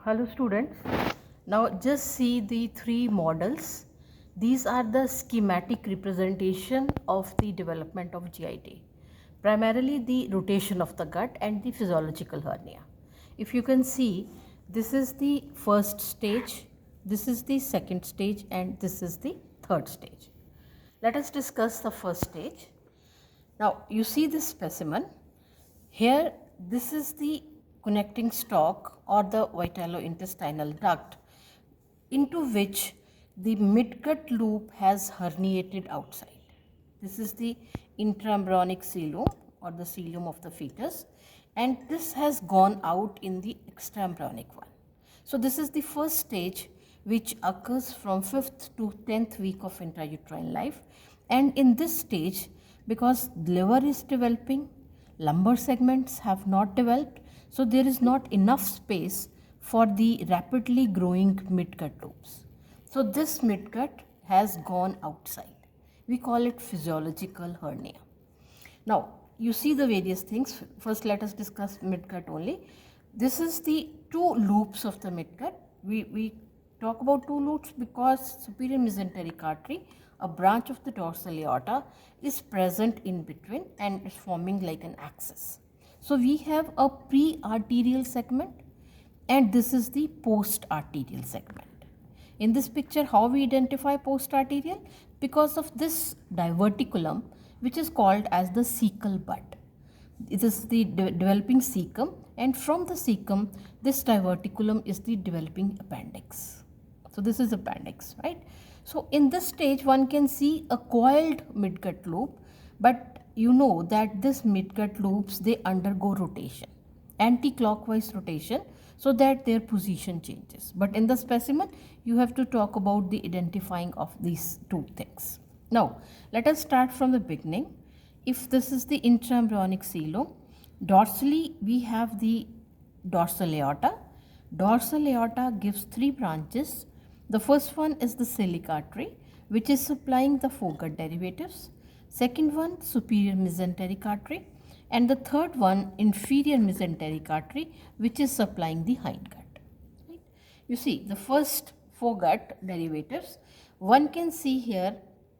Hello students. Now just see the three models. These are the schematic representation of the development of GIT. Primarily the rotation of the gut and the physiological hernia. If you can see, this is the first stage, this is the second stage, and this is the third stage. Let us discuss the first stage. Now you see this specimen. Here, this is the connecting stalk or the vitalointestinal duct into which the midgut loop has herniated outside. This is the intraembryonic coelom or the coelom of the fetus, and this has gone out in the extraembryonic one. So this is the first stage which occurs from 5th to 10th week of intrauterine life, and in this stage, because liver is developing, lumbar segments have not developed, so there is not enough space for the rapidly growing midgut loops. So this midgut has gone outside. We call it physiological hernia. Now you see the various things. First let us discuss midgut only. This is the two loops of the midgut. We talk about two loops because superior mesenteric artery, a branch of the dorsal aorta, is present in between and is forming like an axis. So we have a pre-arterial segment and this is the post-arterial segment. In this picture, how we identify post-arterial? Because of this diverticulum, which is called as the cecal bud. It is the developing cecum, and from the cecum, this diverticulum is the developing appendix. So this is appendix, right? So in this stage, one can see a coiled midgut loop, but you know that this midgut loops, they undergo rotation, anti-clockwise rotation, so that their position changes. But in the specimen, you have to talk about the identifying of these two things. Now, let us start from the beginning. If this is the intraembryonic coelom, dorsally we have the dorsal aorta. Dorsal aorta gives three branches. The first one is the celiac artery, which is supplying the foregut derivatives. Second one, superior mesenteric artery. And the third one, inferior mesenteric artery, which is supplying the hindgut. Right? You see, the first foregut derivatives, one can see here,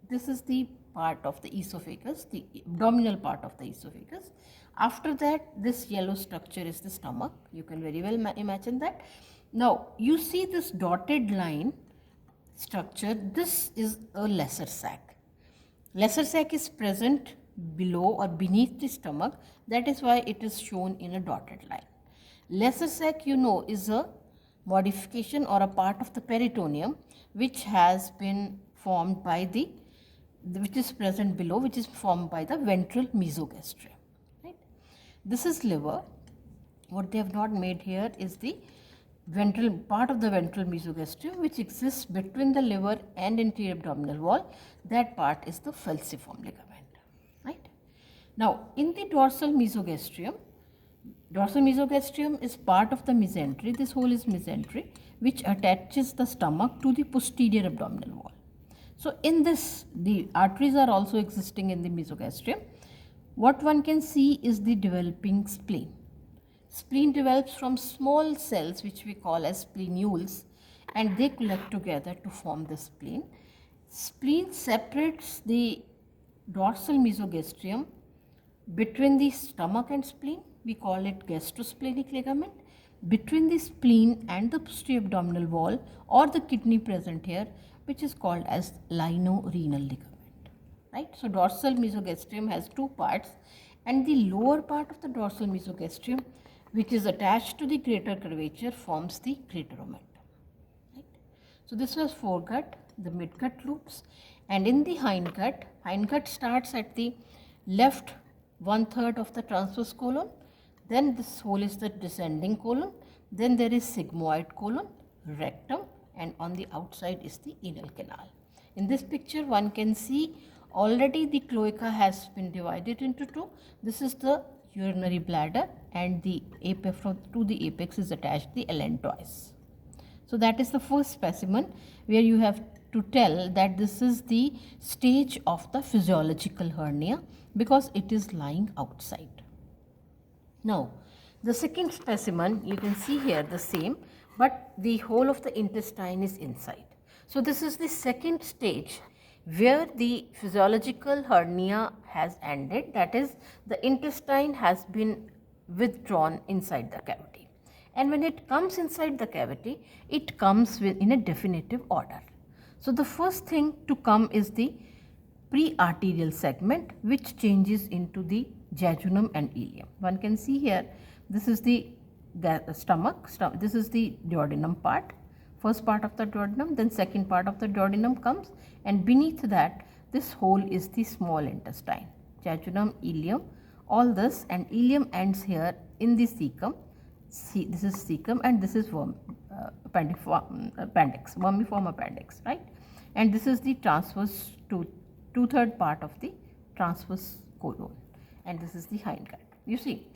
this is the part of the esophagus, the abdominal part of the esophagus. After that, this yellow structure is the stomach. You can very well imagine that. Now, you see this dotted line structure, this is a lesser sac. Lesser sac is present below or beneath the stomach, that is why it is shown in a dotted line. Lesser sac, you know, is a modification or a part of the peritoneum which has been formed by the, which is present below, which is formed by the ventral mesogastrium. Right? This is liver. What they have not made here is the ventral part of the ventral mesogastrium, which exists between the liver and anterior abdominal wall. That part is the falciform ligament. Right? Now, in the dorsal mesogastrium is part of the mesentery. This hole is mesentery, which attaches the stomach to the posterior abdominal wall. So in this, the arteries are also existing in the mesogastrium. What one can see is the developing spleen. Spleen develops from small cells which we call as spleenules, and they collect together to form the spleen. Spleen separates the dorsal mesogastrium between the stomach and spleen. We call it gastrosplenic ligament. Between the spleen and the posterior abdominal wall or the kidney present here, which is called as lino-renal ligament. Right? So dorsal mesogastrium has two parts, and the lower part of the dorsal mesogastrium, which is attached to the greater curvature, forms the greater omentum. Right? So this was foregut, the midgut loops, and in the hindgut starts at the left 1/3 of the transverse colon. Then this hole is the descending colon. Then there is sigmoid colon, rectum, and on the outside is the anal canal. In this picture, one can see already the cloaca has been divided into two. This is the urinary bladder, and the apex, to the apex is attached the allantois. So that is the first specimen where you have to tell that this is the stage of the physiological hernia because it is lying outside. Now, the second specimen, you can see here the same, but the whole of the intestine is inside. So this is the second stage where the physiological hernia has ended, that is, the intestine has been withdrawn inside the cavity. And when it comes inside the cavity, it comes in a definitive order. So the first thing to come is the pre-arterial segment, which changes into the jejunum and ileum. One can see here, this is the stomach, this is the duodenum part, first part of the duodenum, then second part of the duodenum comes, and beneath that this hole is the small intestine, jejunum, ileum, all this, and ileum ends here in the cecum. See, this is cecum and this is appendix, vermiform appendix, right? And this is the transverse to two-third part of the transverse colon, and this is the hindgut. You see,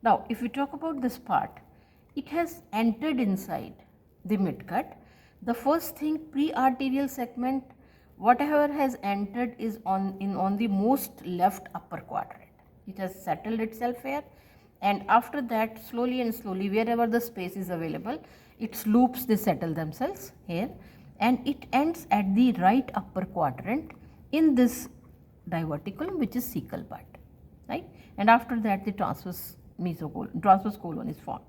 now if we talk about this part, it has entered inside the midgut. The first thing, pre-arterial segment, whatever has entered is on the most left upper quadrant. It has settled itself here, and after that, slowly and slowly, wherever the space is available, its loops, they settle themselves here, and it ends at the right upper quadrant in this diverticulum, which is cecal bud, right? And after that, the transverse colon is formed.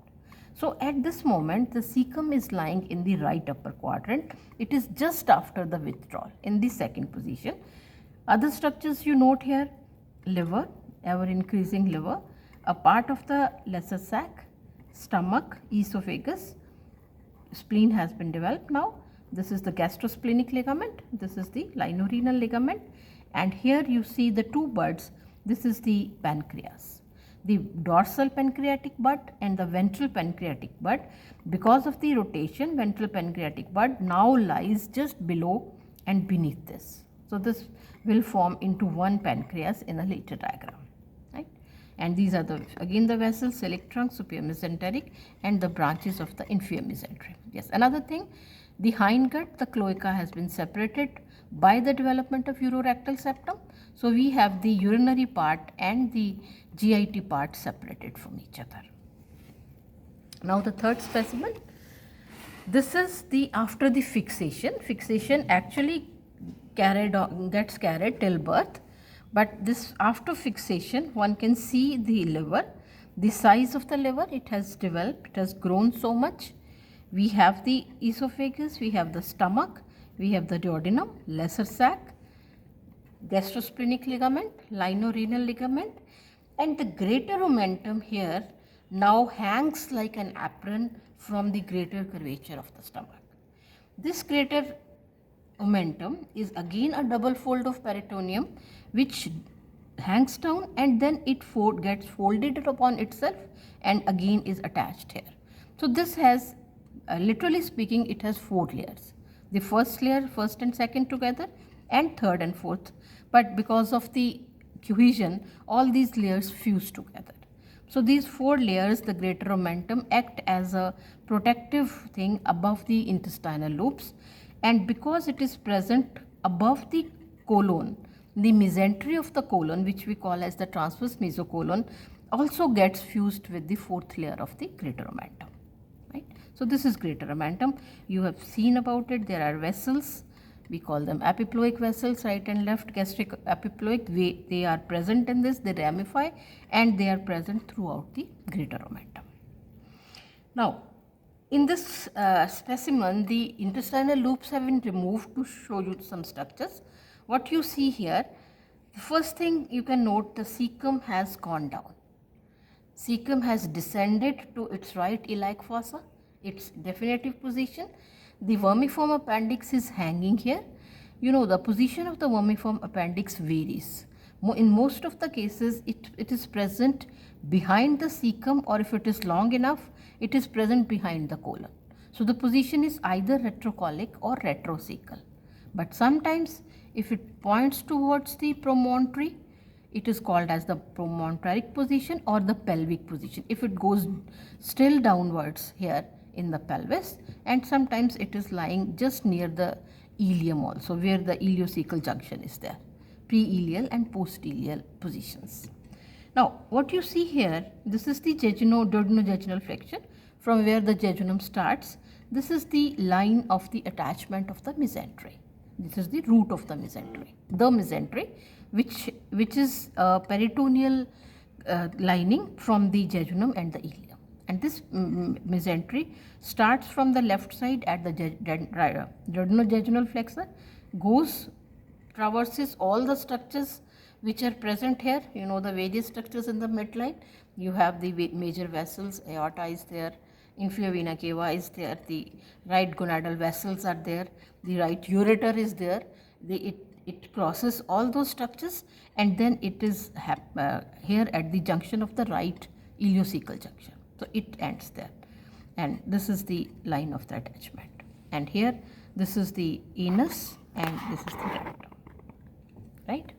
So at this moment, the cecum is lying in the right upper quadrant. It is just after the withdrawal in the second position. Other structures you note here: liver, ever increasing liver, a part of the lesser sac, stomach, esophagus, spleen has been developed now. This is the gastrosplenic ligament, this is the lienorenal ligament, and here you see the two buds. This is the pancreas, the dorsal pancreatic bud and the ventral pancreatic bud. Because of the rotation, ventral pancreatic bud now lies just below and beneath this. So this will form into one pancreas in a later diagram, right? And these are again the vessels, celiac trunk, superior mesenteric, and the branches of the inferior mesentery. Yes, another thing, the hindgut, the cloaca has been separated by the development of urorectal septum. So we have the urinary part and the GIT part separated from each other. Now the third specimen, this is the after the fixation. Fixation actually gets carried till birth, but this after fixation, one can see the liver, the size of the liver, it has developed, it has grown so much. We have the esophagus, we have the stomach, we have the duodenum, lesser sac, gastrosplenic ligament, lienorenal ligament, and the greater omentum here now hangs like an apron from the greater curvature of the stomach. This greater omentum is again a double fold of peritoneum which hangs down, and then it gets folded upon itself and again is attached here. So this has literally speaking, it has 4 layers. The first layer, first and second together, and third and fourth. But because of the cohesion, all these layers fuse together. So these 4 layers, the greater omentum, act as a protective thing above the intestinal loops. And because it is present above the colon, the mesentery of the colon, which we call as the transverse mesocolon, also gets fused with the 4th layer of the greater omentum. Right? So this is greater omentum. You have seen about it. There are vessels. We call them epiploic vessels, right and left, gastric epiploic. They are present in this. They ramify and they are present throughout the greater omentum. Now, in this specimen, the intestinal loops have been removed to show you some structures. What you see here, the first thing you can note, the cecum has gone down. Cecum has descended to its right iliac fossa, its definitive position. The vermiform appendix is hanging here. You know, the position of the vermiform appendix varies. In most of the cases, it is present behind the cecum, or if it is long enough, it is present behind the colon. So the position is either retrocolic or retrocecal. But sometimes, if it points towards the promontory, it is called as the promontoric position or the pelvic position. If it goes still downwards here in the pelvis, and sometimes it is lying just near the ileum also, where the ileocecal junction is there, pre-ileal and post-ileal positions. Now, what you see here, this is the duodenojejunal flexion, from where the jejunum starts. This is the line of the attachment of the mesentery. This is the root of the mesentery, which is peritoneal lining from the jejunum and the ileum. And this mesentery starts from the left side at the duodenojejunal flexor, traverses all the structures which are present here. You know the various structures in the midline. You have the major vessels, aorta is there, inferior vena cava is there, the right gonadal vessels are there, the right ureter is there. It crosses all those structures, and then it is here at the junction of the right ileocecal junction. So it ends there, and this is the line of the attachment. And here this is the anus and this is the rectum, right?